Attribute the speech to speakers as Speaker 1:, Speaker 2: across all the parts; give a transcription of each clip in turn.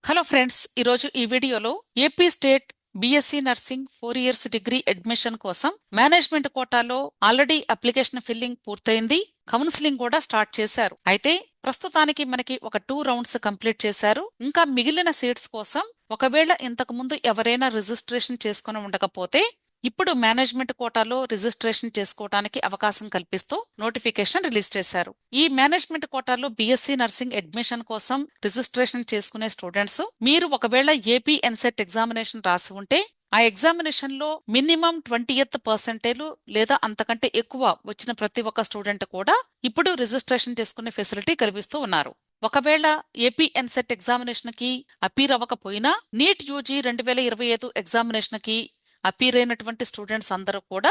Speaker 1: Hello friends, ఈరోజు ఈ వీడియోలో AP state BSc nursing 4 years degree admission కోసం మేనేజ్మెంట్ కోటాలో ఆల్రెడీ అప్లికేషన్ ఫిల్లింగ్ పూర్తయింది. కౌన్సిలింగ్ కూడా స్టార్ట్ చేశారు. అయితే ప్రస్తుతానికి మనకి ఒక 2 రౌండ్స్ కంప్లీట్ చేశారు. ఇంకా మిగిలిన సీట్స్ కోసం ఒకవేళ ఇంతకు ముందు ఎవరైనా రిజిస్ట్రేషన్ చేసుకుని ఉండకపోతే ఇప్పుడు మేనేజ్మెంట్ కోటాలో రిజిస్ట్రేషన్ చేసుకోవడానికి అవకాశం కల్పిస్తూ నోటిఫికేషన్ రిలీజ్ చేశారు. ఈ మేనేజ్మెంట్ కోటాలో బీఎస్సీ నర్సింగ్ అడ్మిషన్ కోసం రిజిస్ట్రేషన్ చేసుకునే స్టూడెంట్స్ మీరు ఒకవేళ ఏపీ ఎన్సెట్ ఎగ్జామినేషన్ రాసి ఉంటే ఆ ఎగ్జామినేషన్ లో మినిమం 20% లేదా అంతకంటే ఎక్కువ వచ్చిన ప్రతి ఒక్క స్టూడెంట్ కూడా ఇప్పుడు రిజిస్ట్రేషన్ చేసుకునే ఫెసిలిటీ కల్పిస్తూ ఉన్నారు. ఒకవేళ ఏపీ ఎన్సెట్ ఎగ్జామినేషన్ కి అపీర్ అవ్వకపోయినా నీట్ యూజీ 2025 ఎగ్జామినేషన్ కి అపీర్ అయినటువంటి స్టూడెంట్స్ అందరూ కూడా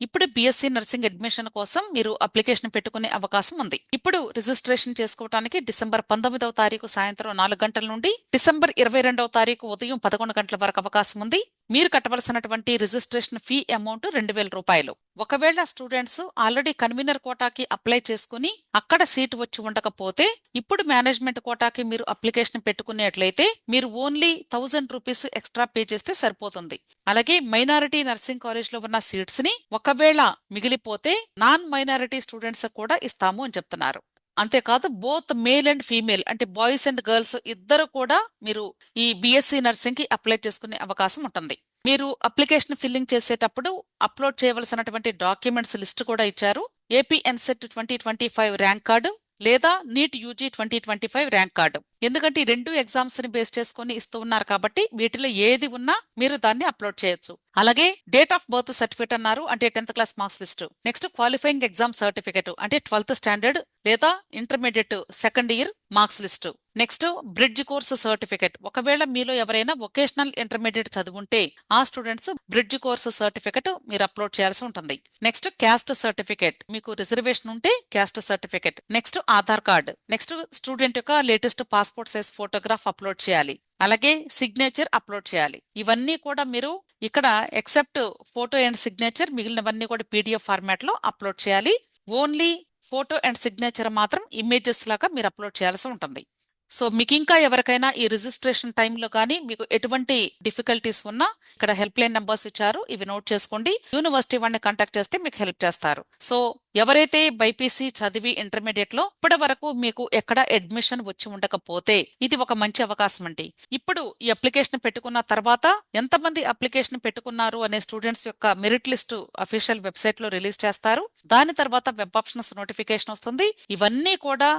Speaker 1: ఇప్పుడు బీఎస్సీ నర్సింగ్ అడ్మిషన్ కోసం మీరు అప్లికేషన్ పెట్టుకునే అవకాశం ఉంది. ఇప్పుడు రిజిస్ట్రేషన్ చేసుకోవడానికి డిసెంబర్ 19వ తారీఖు సాయంత్రం 4 గంటల నుండి డిసెంబర్ 22వ తారీఖు ఉదయం 11 గంటల వరకు అవకాశం ఉంది. మీరు కట్టవలసినటువంటి రిజిస్ట్రేషన్ ఫీ అమౌంట్ 2000 రూపాయలు. ఒకవేళ స్టూడెంట్స్ ఆల్రెడీ కన్వీనర్ కోటాకి అప్లై చేసుకుని అక్కడ సీటు వచ్చి ఉండకపోతే ఇప్పుడు మేనేజ్మెంట్ కోటాకి మీరు అప్లికేషన్ పెట్టుకునేట్లయితే మీరు ఓన్లీ 1000 రూపీస్ ఎక్స్ట్రా పే చేస్తే సరిపోతుంది. అలాగే మైనారిటీ నర్సింగ్ కాలేజ్ లో ఉన్న సీట్స్ ని ఒకవేళ మిగిలిపోతే నాన్ మైనారిటీ స్టూడెంట్స్ కూడా ఇస్తాము అని చెప్తున్నారు. అంతేకాదు బోత్ మేల్ అండ్ ఫీమేల్ అంటే బాయ్స్ అండ్ గర్ల్స్ ఇద్దరు కూడా మీరు ఈ బీఎస్సీ నర్సింగ్ కి అప్లై చేసుకునే అవకాశం ఉంటుంది. మీరు అప్లికేషన్ ఫిల్లింగ్ చేసేటప్పుడు అప్లోడ్ చేయవలసినటువంటి డాక్యుమెంట్స్ లిస్ట్ కూడా ఇచ్చారు. ఏపీ ఎన్సెట్ 2025 ర్యాంక్ కార్డు లేదా నీట్ యూజీ 2025 ర్యాంక్ కార్డు. ఎందుకంటే ఈ 2 ఎగ్జామ్స్ ని బేస్ చేసుకుని ఇస్తూ ఉన్నారు కాబట్టి వీటిలో ఏది ఉన్నా మీరు దాన్ని అప్లోడ్ చేయొచ్చు. అలాగే డేట్ ఆఫ్ బర్త్ సర్టిఫికేట్ అన్నారు అంటే 10th class marks list. Next qualifying exam certificate అంటే 12th స్టాండర్డ్ లేదా intermediate second year marks list. Next bridge course certificate. ఒకవేళ మీలో ఎవరైనా వొకేషనల్ ఇంటర్మీడియట్ చదువుంటే ఆ స్టూడెంట్స్ బ్రిడ్జ్ కోర్స్ సర్టిఫికేట్ మీరు అప్లోడ్ చేయాల్సి ఉంటుంది. నెక్స్ట్ క్యాస్ట్ సర్టిఫికేట్, మీకు రిజర్వేషన్ ఉంటే caste certificate. Next Aadhaar card. Next student యొక్క latest passport size photograph upload చేయాలి. అలాగే సిగ్నేచర్ అప్లోడ్ చేయాలి. ఇవన్నీ కూడా మీరు ఇక్కడ ఎక్సెప్ట్ ఫోటో అండ్ సిగ్నేచర్ మిగిలినవన్నీ కూడా పీడిఎఫ్ ఫార్మాట్ లో అప్లోడ్ చేయాలి. ఓన్లీ ఫోటో అండ్ సిగ్నేచర్ మాత్రం ఇమేజెస్ లాగా మీరు అప్లోడ్ చేయాల్సి ఉంటుంది. సో మీకు ఇంకా ఎవరికైనా ఈ రిజిస్ట్రేషన్ టైంలో కానీ మీకు ఎటువంటి డిఫికల్టీస్ ఉన్నా ఇక్కడ హెల్ప్ లైన్ నంబర్స్ ఇచ్చారు, ఇవి నోట్ చేసుకోండి. యూనివర్సిటీ వాడిని కాంటాక్ట్ చేస్తే మీకు హెల్ప్ చేస్తారు. సో ఎవరైతే బైపీసీ చదివి ఇంటర్మీడియట్ లో ఇప్పటి వరకు మీకు ఎక్కడ అడ్మిషన్ వచ్చి ఉండకపోతే ఇది ఒక మంచి అవకాశం అండి. ఇప్పుడు ఈ అప్లికేషన్ పెట్టుకున్న తర్వాత ఎంతమంది అప్లికేషన్ పెట్టుకున్నారు అనే స్టూడెంట్స్ యొక్క మెరిట్ లిస్టు అఫీషియల్ వెబ్సైట్ లో రిలీజ్ చేస్తారు. దాని తర్వాత వెబ్ ఆప్షన్స్ నోటిఫికేషన్ వస్తుంది. ఇవన్నీ కూడా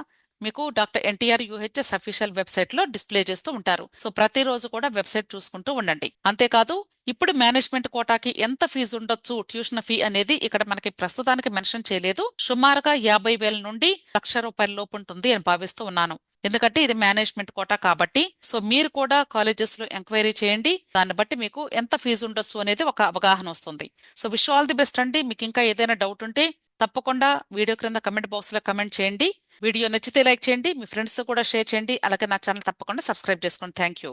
Speaker 1: మీకు doctor NTR UHS official website లో డిస్ప్లే చేస్తూ ఉంటారు. సో ప్రతిరోజు కూడా వెబ్సైట్ చూసుకుంటూ ఉండండి. అంతేకాదు ఇప్పుడు మేనేజ్మెంట్ కోటాకి ఎంత ఫీజు ఉండొచ్చు ట్యూషన్ ఫీ అనేది ఇక్కడ మనకి ప్రస్తుతానికి మెన్షన్ చేయలేదు. సుమారుగా 50,000 నుండి 1,00,000 రూపాయల లోపు ఉంటుంది అని భావిస్తూ ఉన్నాను. ఎందుకంటే ఇది మేనేజ్మెంట్ కోటా కాబట్టి. సో మీరు కూడా కాలేజెస్ లో ఎంక్వైరీ చేయండి. దాన్ని బట్టి మీకు ఎంత ఫీజు ఉండొచ్చు అనేది ఒక అవగాహన వస్తుంది. So wish all the best అండి. మీకు ఇంకా ఏదైనా డౌట్ ఉంటే తప్పకుండా వీడియో క్రింద కమెంట్ బాక్స్ లో కమెంట్ చేయండి. వీడియో నచ్చితే లైక్ చేయండి, మీ ఫ్రెండ్స్ తో కూడా షేర్ చేయండి. అలాగే నా ఛానల్ తప్పకుండా సబ్స్క్రైబ్ చేసుకోండి. Thank you.